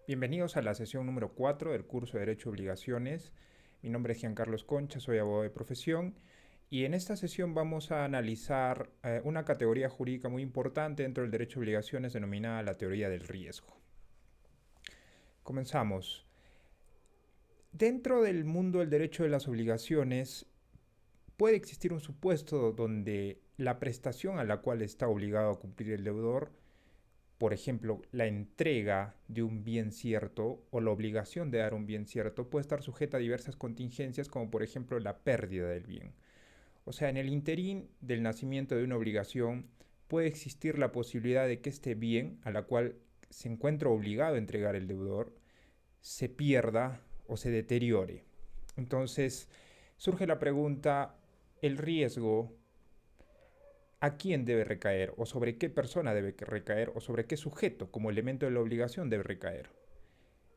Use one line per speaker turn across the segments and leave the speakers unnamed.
Bienvenidos a la sesión número 4 del curso de Derecho y Obligaciones. Mi nombre es Giancarlos Concha, soy abogado de profesión y en esta sesión vamos a analizar una categoría jurídica muy importante dentro del derecho y obligaciones denominada la teoría del riesgo. Comenzamos. Dentro del mundo del derecho de las obligaciones puede existir un supuesto donde la prestación a la cual está obligado a cumplir el deudor, por ejemplo, la entrega de un bien cierto o la obligación de dar un bien cierto puede estar sujeta a diversas contingencias, como por ejemplo la pérdida del bien. O sea, en el interín del nacimiento de una obligación puede existir la posibilidad de que este bien a la cual se encuentra obligado a entregar el deudor se pierda o se deteriore. Entonces surge la pregunta, ¿el riesgo a quién debe recaer o sobre qué persona debe recaer o sobre qué sujeto como elemento de la obligación debe recaer?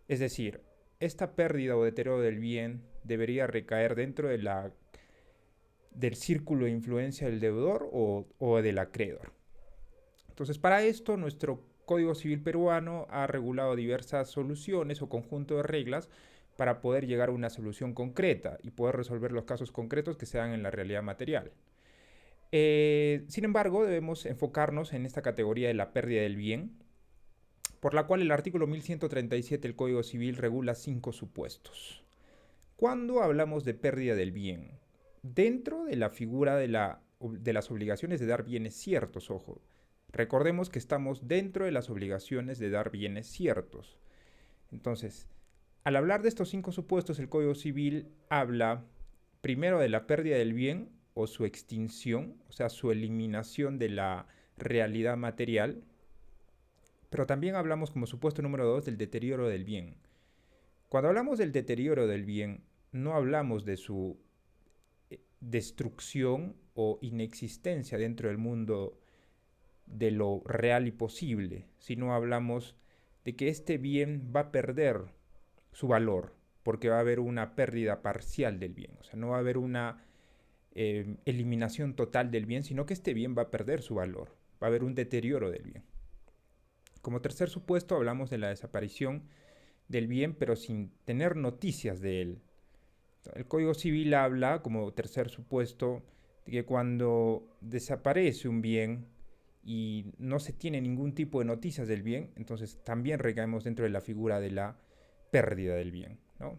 Es decir, esta pérdida o deterioro del bien debería recaer dentro del círculo de influencia del deudor o del acreedor. Entonces, para esto, nuestro Código Civil peruano ha regulado diversas soluciones o conjunto de reglas para poder llegar a una solución concreta y poder resolver los casos concretos que se dan en la realidad material. Sin embargo, debemos enfocarnos en esta categoría de la pérdida del bien, por la cual el artículo 1137 del Código Civil regula 5 supuestos. ¿Cuándo hablamos de pérdida del bien? Dentro de la figura de las obligaciones de dar bienes ciertos, ojo. Recordemos que estamos dentro de las obligaciones de dar bienes ciertos. Entonces, al hablar de estos 5 supuestos, el Código Civil habla primero de la pérdida del bien o su extinción, o sea, su eliminación de la realidad material, pero también hablamos como supuesto número 2 del deterioro del bien. Cuando hablamos del deterioro del bien, no hablamos de su destrucción o inexistencia dentro del mundo de lo real y posible, sino hablamos de que este bien va a perder su valor, porque va a haber una pérdida parcial del bien, o sea, no va a haber una eliminación total del bien, sino que este bien va a perder su valor, va a haber un deterioro del bien. Como tercer supuesto hablamos de la desaparición del bien, pero sin tener noticias de él. El Código Civil habla, como tercer supuesto, de que cuando desaparece un bien y no se tiene ningún tipo de noticias del bien, entonces también recaemos dentro de la figura de la pérdida del bien, ¿no?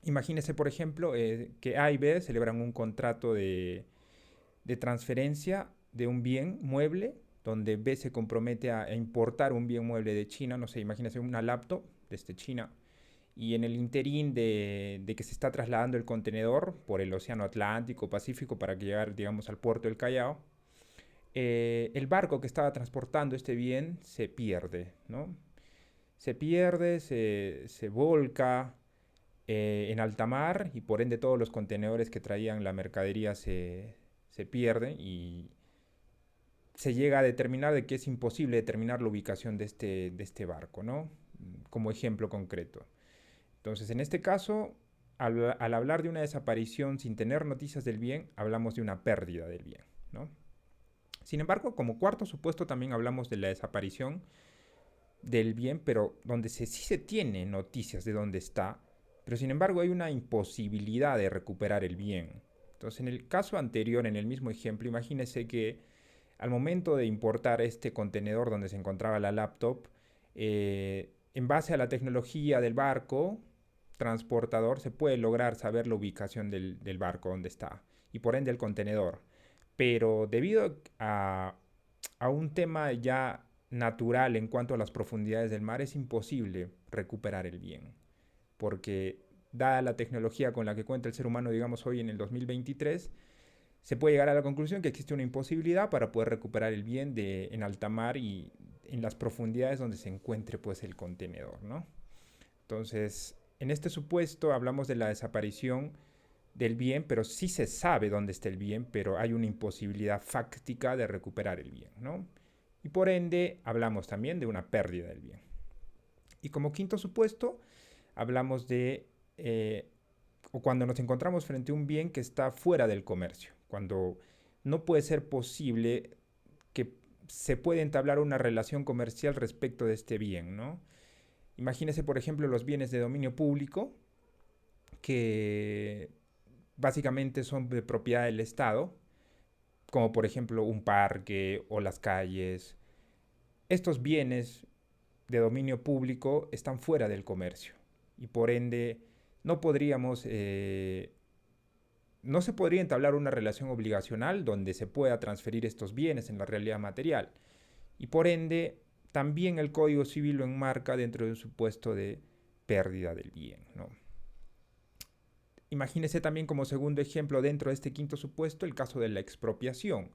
Imagínese, por ejemplo, que A y B celebran un contrato de transferencia de un bien mueble, donde B se compromete a importar un bien mueble de China, no sé, imagínese una laptop desde China, y en el interín de que se está trasladando el contenedor por el Océano Atlántico, Pacífico, para que llegar, digamos, al puerto del Callao, el barco que estaba transportando este bien se pierde, ¿no? Se pierde, se volca en alta mar y por ende todos los contenedores que traían la mercadería se pierden y se llega a determinar de que es imposible determinar la ubicación de este barco, ¿no? Como ejemplo concreto. Entonces, en este caso, al hablar de una desaparición sin tener noticias del bien, hablamos de una pérdida del bien, ¿no? Sin embargo, como cuarto supuesto también hablamos de la desaparición del bien, pero donde sí se tiene noticias de dónde está, pero sin embargo hay una imposibilidad de recuperar el bien. Entonces, en el caso anterior, en el mismo ejemplo, imagínese que al momento de importar este contenedor donde se encontraba la laptop, en base a la tecnología del barco transportador, se puede lograr saber la ubicación del barco donde está y por ende el contenedor. Pero debido a un tema ya natural en cuanto a las profundidades del mar, es imposible recuperar el bien. Porque dada la tecnología con la que cuenta el ser humano, digamos hoy en el 2023, se puede llegar a la conclusión que existe una imposibilidad para poder recuperar el bien en alta mar y en las profundidades donde se encuentre pues el contenedor, ¿no? Entonces, en este supuesto hablamos de la desaparición del bien, pero sí se sabe dónde está el bien, pero hay una imposibilidad fáctica de recuperar el bien, ¿no? Y por ende hablamos también de una pérdida del bien. Y como quinto supuesto, hablamos o cuando nos encontramos frente a un bien que está fuera del comercio, cuando no puede ser posible que se pueda entablar una relación comercial respecto de este bien, ¿no? Imagínese, por ejemplo, los bienes de dominio público, que básicamente son de propiedad del Estado, como por ejemplo un parque o las calles. Estos bienes de dominio público están fuera del comercio y por ende no podríamos, no se podría entablar una relación obligacional donde se pueda transferir estos bienes en la realidad material y por ende también el Código Civil lo enmarca dentro de un supuesto de pérdida del bien, ¿no? Imagínese también como segundo ejemplo dentro de este quinto supuesto el caso de la expropiación,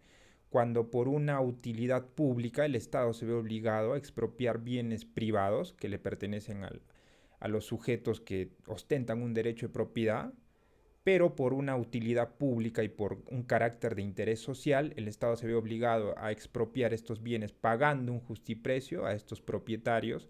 cuando por una utilidad pública el Estado se ve obligado a expropiar bienes privados que le pertenecen a los sujetos que ostentan un derecho de propiedad, pero por una utilidad pública y por un carácter de interés social, el Estado se ve obligado a expropiar estos bienes pagando un justiprecio a estos propietarios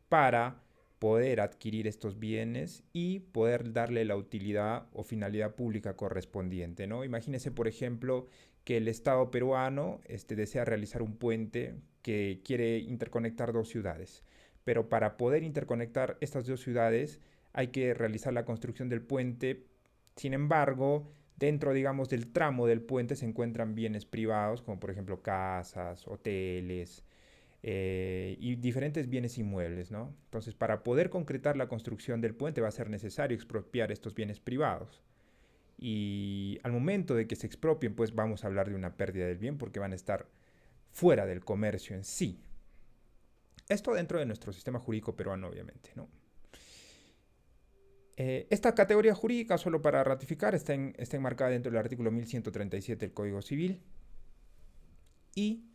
para poder adquirir estos bienes y poder darle la utilidad o finalidad pública correspondiente, ¿no? Imagínese, por ejemplo, que el Estado peruano desea realizar un puente que quiere interconectar dos ciudades, pero para poder interconectar estas dos ciudades hay que realizar la construcción del puente. Sin embargo, dentro, digamos, del tramo del puente se encuentran bienes privados, como por ejemplo casas, hoteles, y diferentes bienes inmuebles, ¿no? Entonces, para poder concretar la construcción del puente va a ser necesario expropiar estos bienes privados. Y al momento de que se expropien, pues vamos a hablar de una pérdida del bien porque van a estar fuera del comercio en sí. Esto dentro de nuestro sistema jurídico peruano, obviamente, ¿no? Esta categoría jurídica, solo para ratificar, está enmarcada dentro del artículo 1137 del Código Civil. Y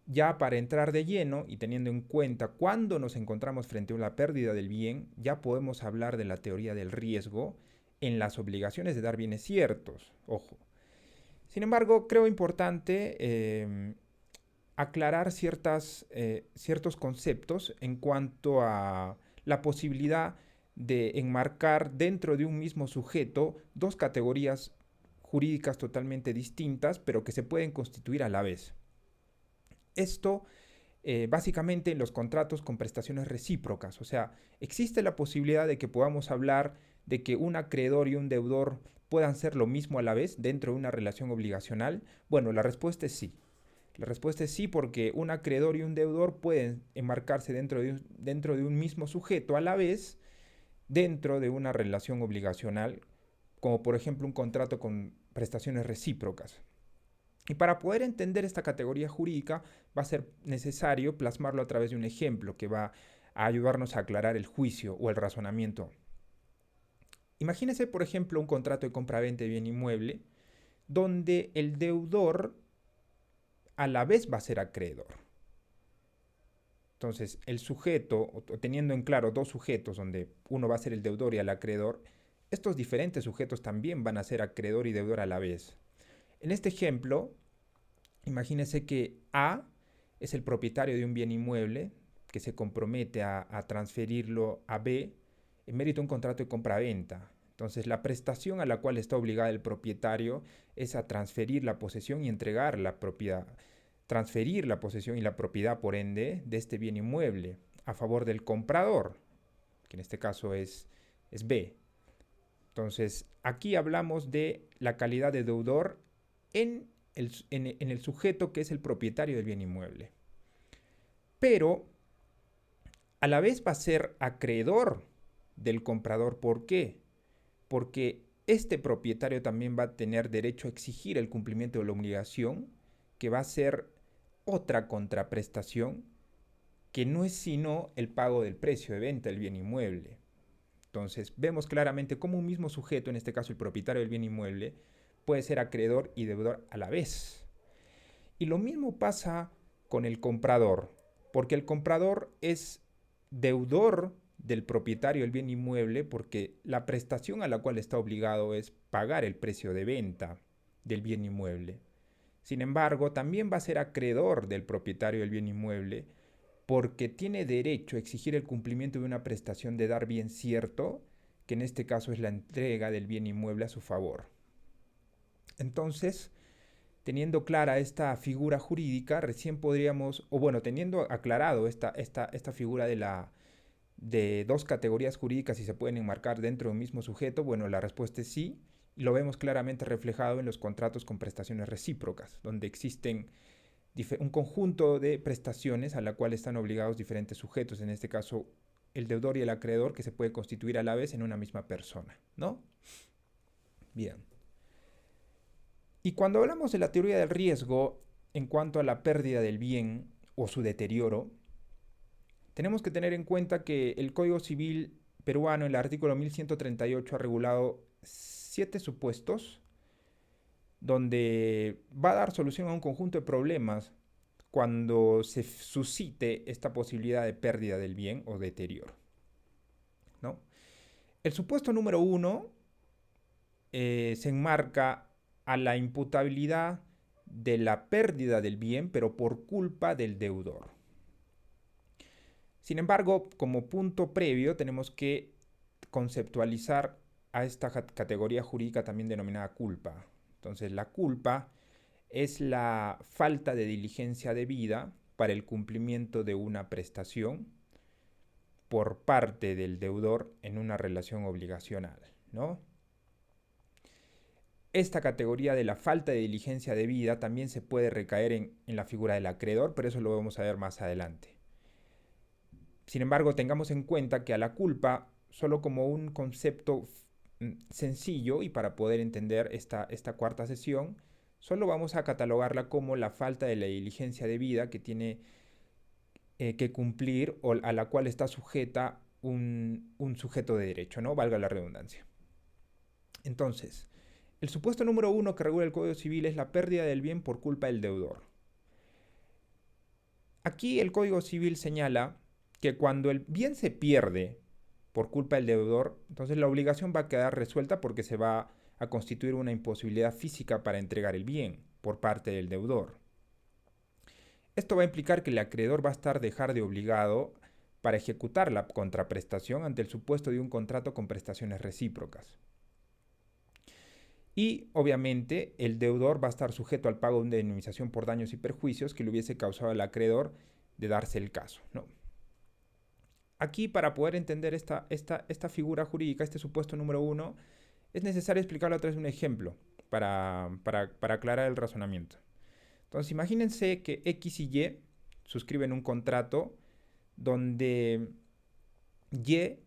ya para entrar de lleno y teniendo en cuenta cuándo nos encontramos frente a una pérdida del bien, ya podemos hablar de la teoría del riesgo en las obligaciones de dar bienes ciertos. Ojo. Sin embargo, creo importante aclarar ciertos conceptos en cuanto a la posibilidad de enmarcar dentro de un mismo sujeto dos categorías jurídicas totalmente distintas, pero que se pueden constituir a la vez. Esto básicamente en los contratos con prestaciones recíprocas. O sea, existe la posibilidad de que podamos hablar de que un acreedor y un deudor puedan ser lo mismo a la vez dentro de una relación obligacional. Bueno, la respuesta es sí. La respuesta es sí porque un acreedor y un deudor pueden enmarcarse dentro de un mismo sujeto a la vez dentro de una relación obligacional, como por ejemplo un contrato con prestaciones recíprocas. Y para poder entender esta categoría jurídica va a ser necesario plasmarlo a través de un ejemplo que va a ayudarnos a aclarar el juicio o el razonamiento. Imagínese, por ejemplo, un contrato de compra-venta de bien inmueble donde el deudor a la vez va a ser acreedor. Entonces, el sujeto, o teniendo en claro dos sujetos donde uno va a ser el deudor y el acreedor, estos diferentes sujetos también van a ser acreedor y deudor a la vez. En este ejemplo, imagínese que A es el propietario de un bien inmueble que se compromete a transferirlo a B en mérito de un contrato de compra-venta. Entonces, la prestación a la cual está obligada el propietario es a transferir la posesión y entregar la propiedad, transferir la posesión y la propiedad, por ende, de este bien inmueble a favor del comprador, que en este caso es B. Entonces, aquí hablamos de la calidad de deudor en el sujeto que es el propietario del bien inmueble. Pero a la vez va a ser acreedor del comprador. ¿Por qué? Porque este propietario también va a tener derecho a exigir el cumplimiento de la obligación, que va a ser otra contraprestación, que no es sino el pago del precio de venta del bien inmueble. Entonces, vemos claramente cómo un mismo sujeto, en este caso el propietario del bien inmueble, puede ser acreedor y deudor a la vez. Y lo mismo pasa con el comprador, porque el comprador es deudor del propietario del bien inmueble porque la prestación a la cual está obligado es pagar el precio de venta del bien inmueble. Sin embargo, también va a ser acreedor del propietario del bien inmueble porque tiene derecho a exigir el cumplimiento de una prestación de dar bien cierto, que en este caso es la entrega del bien inmueble a su favor. Entonces, teniendo clara esta figura jurídica, recién podríamos, o bueno, teniendo aclarado esta figura de de dos categorías jurídicas y se pueden enmarcar dentro de un mismo sujeto? Bueno, la respuesta es sí, y lo vemos claramente reflejado en los contratos con prestaciones recíprocas, donde existen un conjunto de prestaciones a la cual están obligados diferentes sujetos, en este caso el deudor y el acreedor, que se puede constituir a la vez en una misma persona, ¿no? Bien. Y cuando hablamos de la teoría del riesgo en cuanto a la pérdida del bien o su deterioro, tenemos que tener en cuenta que el Código Civil peruano, el artículo 1138, ha regulado 7 supuestos donde va a dar solución a un conjunto de problemas cuando se suscite esta posibilidad de pérdida del bien o deterioro, ¿no? El supuesto número 1 se enmarca a la imputabilidad de la pérdida del bien, pero por culpa del deudor. Sin embargo, como punto previo, tenemos que conceptualizar a esta categoría jurídica también denominada culpa. Entonces, la culpa es la falta de diligencia debida para el cumplimiento de una prestación por parte del deudor en una relación obligacional, ¿no? Esta categoría de la falta de diligencia debida también se puede recaer en la figura del acreedor, pero eso lo vamos a ver más adelante. Sin embargo, tengamos en cuenta que a la culpa, solo como un concepto sencillo y para poder entender esta cuarta sesión, solo vamos a catalogarla como la falta de la diligencia debida que tiene que cumplir o a la cual está sujeta un sujeto de derecho, ¿no? Valga la redundancia. Entonces, el supuesto número 1 que regula el Código Civil es la pérdida del bien por culpa del deudor. Aquí el Código Civil señala que cuando el bien se pierde por culpa del deudor, entonces la obligación va a quedar resuelta porque se va a constituir una imposibilidad física para entregar el bien por parte del deudor. Esto va a implicar que el acreedor va a estar dejar de obligado para ejecutar la contraprestación ante el supuesto de un contrato con prestaciones recíprocas. Y obviamente el deudor va a estar sujeto al pago de una indemnización por daños y perjuicios que le hubiese causado al acreedor de darse el caso, ¿no? Aquí, para poder entender esta figura jurídica, este supuesto número 1, es necesario explicarlo a través de un ejemplo para aclarar el razonamiento. Entonces, imagínense que X y Y suscriben un contrato donde Y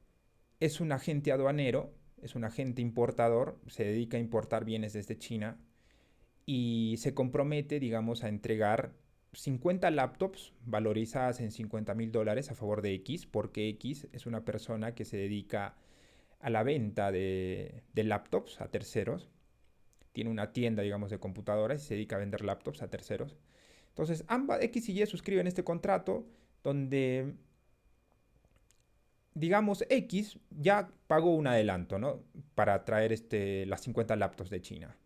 es un agente aduanero, es un agente importador, se dedica a importar bienes desde China y se compromete, digamos, a entregar 50 laptops valorizadas en $50,000 a favor de X, porque X es una persona que se dedica a la venta de laptops a terceros. Tiene una tienda, digamos, de computadoras y se dedica a vender laptops a terceros. Entonces, ambas X y Y suscriben este contrato donde, digamos, X ya pagó un adelanto, ¿no? Para traer las 50 laptops de China.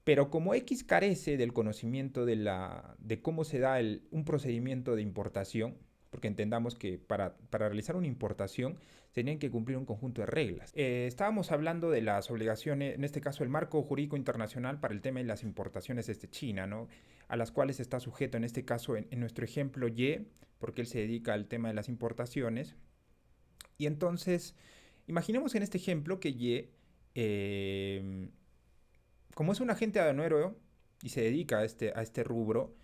Pero como X carece del conocimiento de cómo se da un procedimiento de importación, porque entendamos que para realizar una importación se tenían que cumplir un conjunto de reglas. Estábamos hablando de las obligaciones, en este caso el marco jurídico internacional para el tema de las importaciones desde China, ¿no? A las cuales está sujeto, en este caso, en nuestro ejemplo, Y, porque él se dedica al tema de las importaciones. Y entonces, imaginemos en este ejemplo que Y como es un agente aduanero y se dedica a este rubro,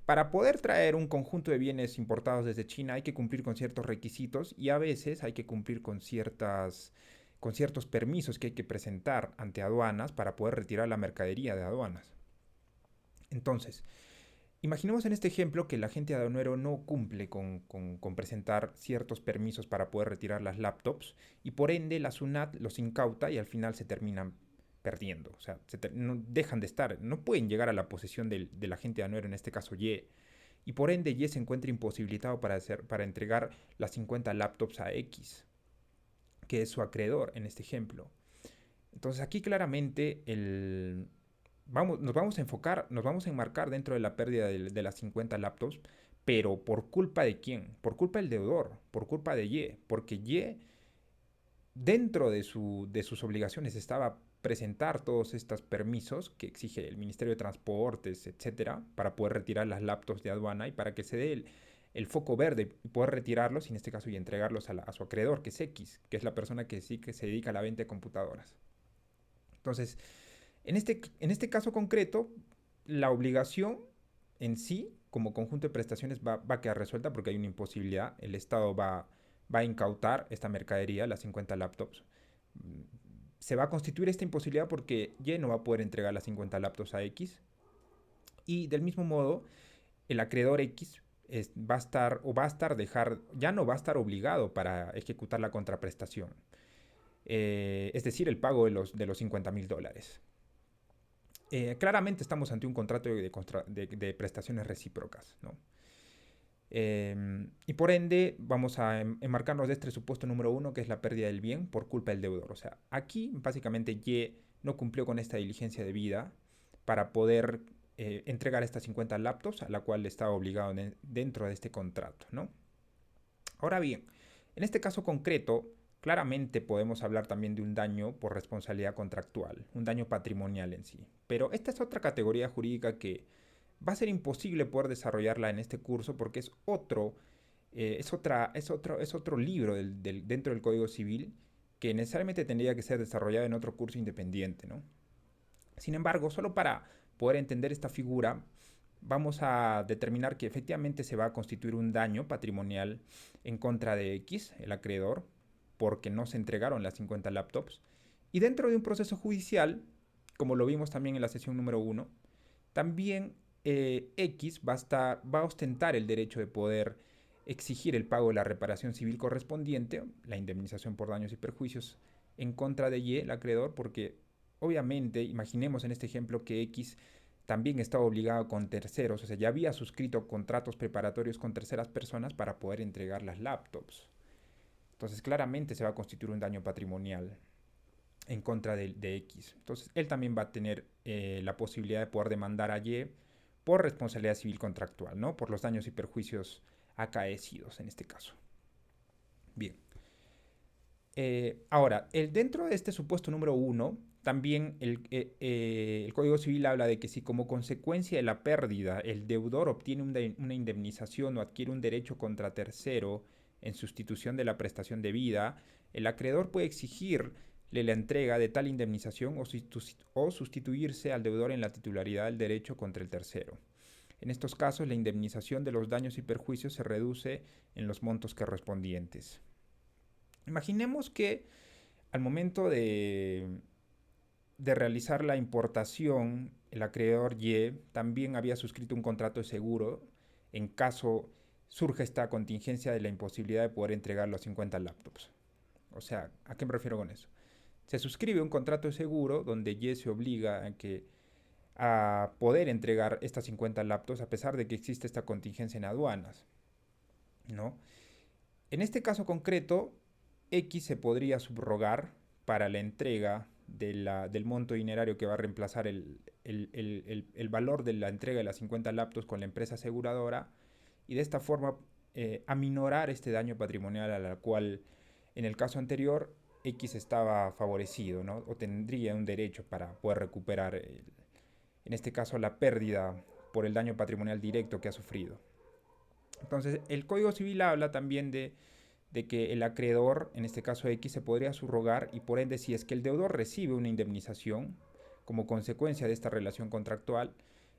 para poder traer un conjunto de bienes importados desde China hay que cumplir con ciertos requisitos y a veces hay que cumplir con ciertos permisos que hay que presentar ante aduanas para poder retirar la mercadería de aduanas. Entonces, imaginemos en este ejemplo que el agente aduanero no cumple con presentar ciertos permisos para poder retirar las laptops y por ende la SUNAT los incauta y al final se terminan perdiendo. O sea, no dejan de estar, no pueden llegar a la posesión del agente aduanero, en este caso Y. Y por ende Y se encuentra imposibilitado para entregar las 50 laptops a X, que es su acreedor en este ejemplo. Entonces aquí claramente nos vamos a enfocar, nos vamos a enmarcar dentro de la pérdida de las 50 laptops, pero ¿por culpa de quién? Por culpa del deudor, por culpa de Y, porque Y dentro de sus obligaciones estaba presentar todos estos permisos que exige el Ministerio de Transportes, etcétera, para poder retirar las laptops de aduana y para que se dé el foco verde y poder retirarlos, y en este caso y entregarlos a su acreedor, que es X, que es la persona que sí que se dedica a la venta de computadoras. Entonces, en este caso concreto, la obligación en sí, como conjunto de prestaciones, va a quedar resuelta porque hay una imposibilidad. El Estado va a incautar esta mercadería, las 50 laptops. Se va a constituir esta imposibilidad porque Y no va a poder entregar las 50 laptops a X. Y del mismo modo, el acreedor X ya no va a estar obligado para ejecutar la contraprestación. Es decir, el pago de los $50,000. Claramente estamos ante un contrato de prestaciones recíprocas, ¿no? Y por ende vamos a enmarcarnos de este supuesto número uno, que es la pérdida del bien por culpa del deudor. O sea, aquí básicamente Y no cumplió con esta diligencia debida para poder entregar estas 50 laptops a la cual estaba obligado dentro de este contrato, ¿no? Ahora bien, en este caso concreto, claramente podemos hablar también de un daño por responsabilidad contractual, un daño patrimonial en sí. Pero esta es otra categoría jurídica que va a ser imposible poder desarrollarla en este curso porque es otro libro dentro del Código Civil que necesariamente tendría que ser desarrollado en otro curso independiente, ¿no? Sin embargo, solo para poder entender esta figura, vamos a determinar que efectivamente se va a constituir un daño patrimonial en contra de X, el acreedor, porque no se entregaron las 50 laptops. Y dentro de un proceso judicial, como lo vimos también en la sesión número uno, también X va a ostentar el derecho de poder exigir el pago de la reparación civil correspondiente, la indemnización por daños y perjuicios, en contra de Y, el acreedor, porque obviamente, imaginemos en este ejemplo que X también estaba obligado con terceros, o sea, ya había suscrito contratos preparatorios con terceras personas para poder entregar las laptops. Entonces, claramente se va a constituir un daño patrimonial en contra de X. Entonces, él también va a tener la posibilidad de poder demandar a Y por responsabilidad civil contractual, ¿no? Por los daños y perjuicios acaecidos en este caso. Bien. Ahora, dentro de este supuesto número uno, también el Código Civil habla de que si como consecuencia de la pérdida el deudor obtiene una indemnización o adquiere un derecho contra tercero en sustitución de la prestación debida, el acreedor puede exigirle la entrega de tal indemnización o sustituirse al deudor en la titularidad del derecho contra el tercero. En estos casos, la indemnización de los daños y perjuicios se reduce en los montos correspondientes. Imaginemos que al momento de realizar la importación, el acreedor Y también había suscrito un contrato de seguro en caso surja esta contingencia de la imposibilidad de poder entregar los 50 laptops. O sea, ¿a qué me refiero con eso? Se suscribe un contrato de seguro donde Y se obliga a poder entregar estas 50 laptops a pesar de que existe esta contingencia en aduanas, ¿no? En este caso concreto, X se podría subrogar para la entrega del monto dinerario que va a reemplazar el valor de la entrega de las 50 laptops con la empresa aseguradora y de esta forma aminorar este daño patrimonial a la cual en el caso anterior X estaba favorecido, ¿no? O tendría un derecho para poder recuperar, en este caso, la pérdida por el daño patrimonial directo que ha sufrido. Entonces, el Código Civil habla también de que el acreedor, en este caso X, se podría subrogar y por ende si es que el deudor recibe una indemnización como consecuencia de esta relación contractual,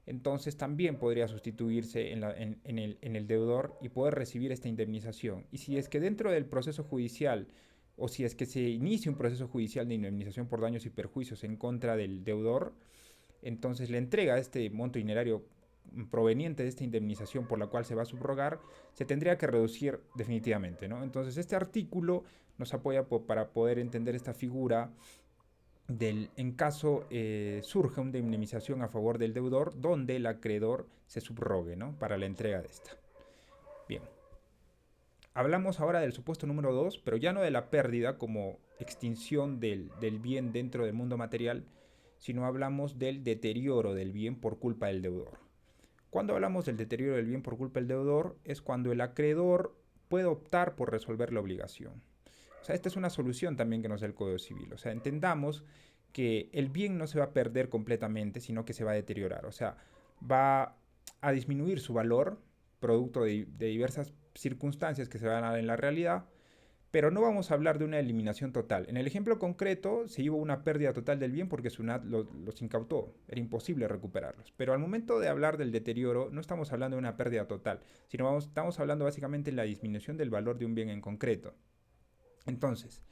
entonces también podría sustituirse en el deudor y poder recibir esta indemnización. Y si es que dentro del proceso judicial o si es que se inicia un proceso judicial de indemnización por daños y perjuicios en contra del deudor, entonces le entrega este monto dinerario proveniente de esta indemnización por la cual se va a subrogar, se tendría que reducir definitivamente, ¿no? Entonces este artículo nos apoya para poder entender esta figura en caso surja una indemnización a favor del deudor donde el acreedor se subrogue, ¿no? Para la entrega de esta. Bien. Hablamos ahora del supuesto número 2, pero ya no de la pérdida como extinción del bien dentro del mundo material, sino hablamos del deterioro del bien por culpa del deudor. Cuando hablamos del deterioro del bien por culpa del deudor, es cuando el acreedor puede optar por resolver la obligación. O sea, esta es una solución también que nos da el Código Civil. O sea, entendamos que el bien no se va a perder completamente, sino que se va a deteriorar. O sea, va a disminuir su valor, producto de diversas circunstancias que se van a dar en la realidad, pero no vamos a hablar de una eliminación total. En el ejemplo concreto se hubo una pérdida total del bien porque SUNAT los incautó, era imposible recuperarlos. Pero al momento de hablar del deterioro no estamos hablando de una pérdida total, sino estamos hablando básicamente de la disminución del valor de un bien en concreto. Entonces,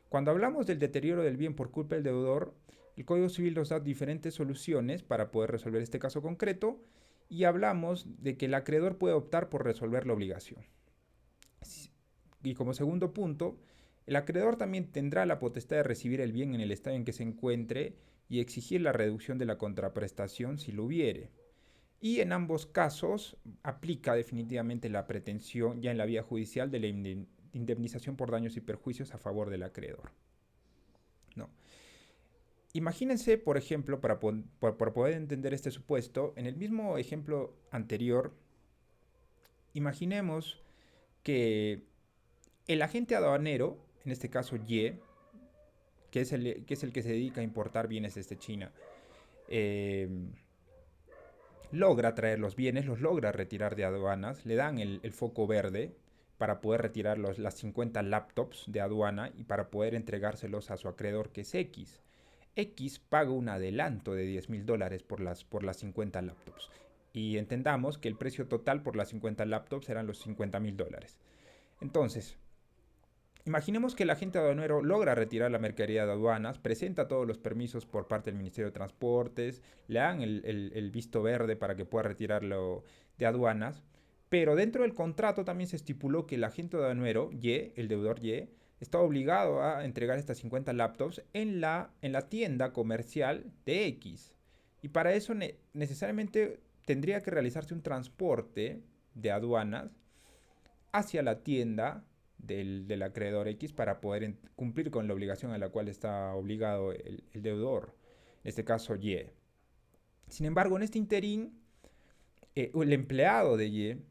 cuando hablamos del deterioro del bien por culpa del deudor, el Código Civil nos da diferentes soluciones para poder resolver este caso concreto y hablamos de que el acreedor puede optar por resolver la obligación. Y como segundo punto, el acreedor también tendrá la potestad de recibir el bien en el estado en que se encuentre y exigir la reducción de la contraprestación si lo hubiere. Y en ambos casos aplica definitivamente la pretensión ya en la vía judicial de la indemnización por daños y perjuicios a favor del acreedor. ¿No? Imagínense, por ejemplo, para poder entender este supuesto, en el mismo ejemplo anterior, imaginemos que el agente aduanero, en este caso Y, que es el que se dedica a importar bienes desde China, logra traer los bienes, los logra retirar de aduanas, le dan el foco verde para poder retirar las 50 laptops de aduana y para poder entregárselos a su acreedor, que es X. X paga un adelanto de $10,000 por las 50 laptops. Y entendamos que el precio total por las 50 laptops eran los $50,000. Entonces, imaginemos que el agente aduanero logra retirar la mercadería de aduanas, presenta todos los permisos por parte del Ministerio de Transportes, le dan el visto verde para que pueda retirarlo de aduanas, pero dentro del contrato también se estipuló que el agente aduanero, Y, el deudor Y, está obligado a entregar estas 50 laptops en la tienda comercial de X. Y para eso necesariamente tendría que realizarse un transporte de aduanas hacia la tienda del acreedor X para poder cumplir con la obligación a la cual está obligado el deudor, en este caso Y. Sin embargo, en este interín, el empleado de Y,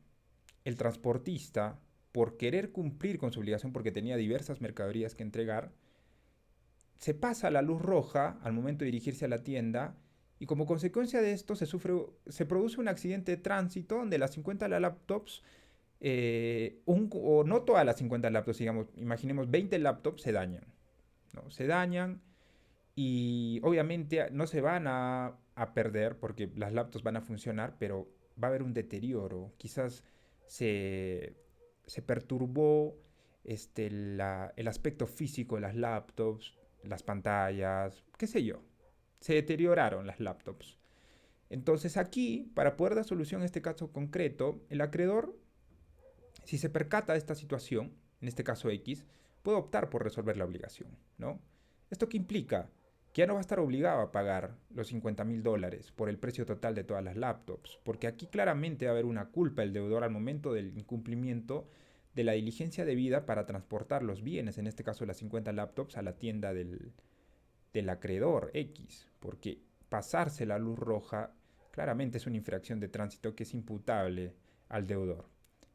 el transportista, por querer cumplir con su obligación porque tenía diversas mercaderías que entregar, se pasa la luz roja al momento de dirigirse a la tienda y como consecuencia de esto se produce un accidente de tránsito donde las 50 laptops o no todas las 50 laptops, digamos, imaginemos 20 laptops se dañan, ¿no? Se dañan y obviamente no se van a perder porque las laptops van a funcionar, pero va a haber un deterioro. Quizás se, se perturbó el aspecto físico de las laptops, las pantallas, qué sé yo. Se deterioraron las laptops. Entonces aquí, para poder dar solución a este caso concreto, el acreedor, si se percata de esta situación, en este caso X, puede optar por resolver la obligación, ¿no? ¿Esto qué implica? Que ya no va a estar obligado a pagar los $50,000 por el precio total de todas las laptops, porque aquí claramente va a haber una culpa el deudor al momento del incumplimiento de la diligencia debida para transportar los bienes, en este caso las 50 laptops, a la tienda del acreedor X, porque pasarse la luz roja claramente es una infracción de tránsito que es imputable al deudor.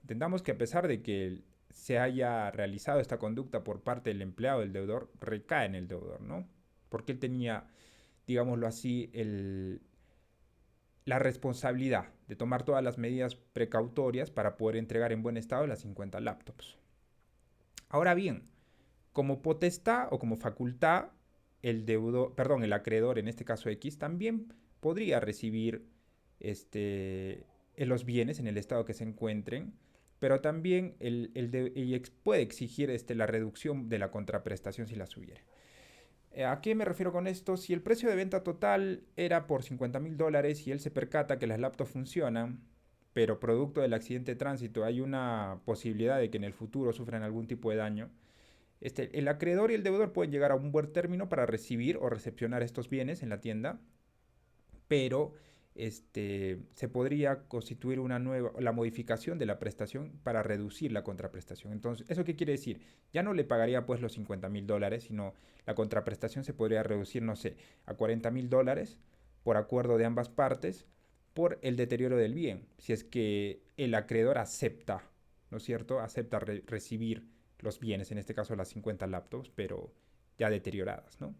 Entendamos que a pesar de que se haya realizado esta conducta por parte del empleado del deudor, recae en el deudor, ¿no? Porque él tenía, digámoslo así, la responsabilidad de tomar todas las medidas precautorias para poder entregar en buen estado las 50 laptops. Ahora bien, como potestad o como facultad, el acreedor, en este caso X, también podría recibir los bienes en el estado que se encuentren, pero también puede exigir la reducción de la contraprestación si la hubiera. ¿A qué me refiero con esto? Si el precio de venta total era por $50,000 y él se percata que las laptops funcionan, pero producto del accidente de tránsito hay una posibilidad de que en el futuro sufran algún tipo de daño, el acreedor y el deudor pueden llegar a un buen término para recibir o recepcionar estos bienes en la tienda, pero se podría constituir la modificación de la prestación para reducir la contraprestación. Entonces, ¿eso qué quiere decir? Ya no le pagaría pues los $50,000, sino la contraprestación se podría reducir, no sé, a $40,000 por acuerdo de ambas partes por el deterioro del bien, si es que el acreedor acepta, ¿no es cierto? Acepta recibir los bienes, en este caso las 50 laptops, pero ya deterioradas, ¿no?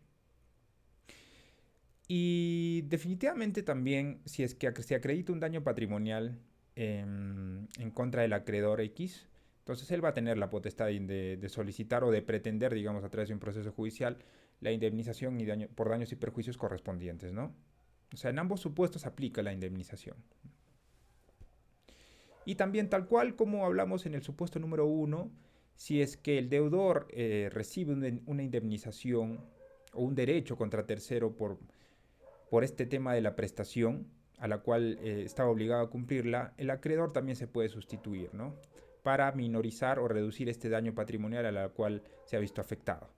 Y definitivamente también, si es que se acredita un daño patrimonial, en contra del acreedor X, entonces él va a tener la potestad de solicitar o de pretender, digamos, a través de un proceso judicial, la indemnización por daños y perjuicios correspondientes, ¿no? O sea, en ambos supuestos aplica la indemnización. Y también tal cual como hablamos en el supuesto número 1, si es que el deudor recibe una indemnización o un derecho contra tercero por este tema de la prestación a la cual estaba obligado a cumplirla, el acreedor también se puede sustituir, ¿no? Para minorizar o reducir este daño patrimonial a la cual se ha visto afectado.